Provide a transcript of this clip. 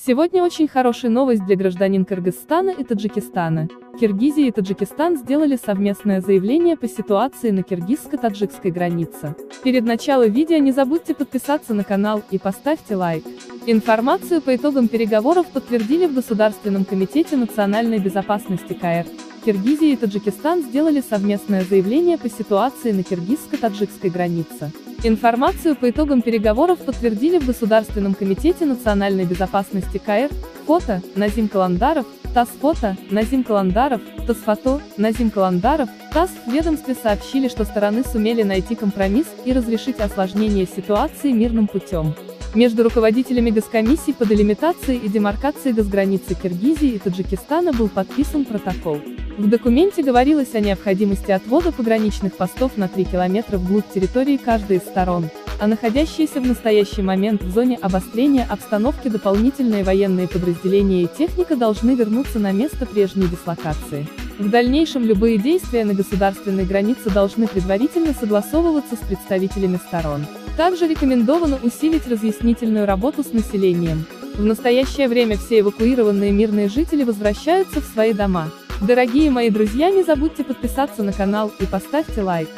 Сегодня очень хорошая новость для гражданин Кыргызстана и Таджикистана. Киргизия и Таджикистан сделали совместное заявление по ситуации на киргизско-таджикской границе. Перед началом видео не забудьте подписаться на канал и поставьте лайк. Информацию по итогам переговоров подтвердили в Государственном комитете национальной безопасности КР. Киргизия и Таджикистан сделали совместное заявление по ситуации на киргизско-таджикской границе. Информацию по итогам переговоров подтвердили в Государственном комитете национальной безопасности КР. Фото – Назим Каландаров, ТАСС. Фото – Назим Каландаров, ТАСС. Фото – Назим Каландаров, ТАСС. В ведомстве сообщили, что стороны сумели найти компромисс и разрешить осложнение ситуации мирным путем. Между руководителями госкомиссий по делимитации и демаркации госграницы Киргизии и Таджикистана был подписан протокол. В документе говорилось о необходимости отвода пограничных постов на 3 километра вглубь территории каждой из сторон, а находящиеся в настоящий момент в зоне обострения обстановки дополнительные военные подразделения и техника должны вернуться на место прежней дислокации. В дальнейшем любые действия на государственной границе должны предварительно согласовываться с представителями сторон. Также рекомендовано усилить разъяснительную работу с населением. В настоящее время все эвакуированные мирные жители возвращаются в свои дома. Дорогие мои друзья, не забудьте подписаться на канал и поставьте лайк.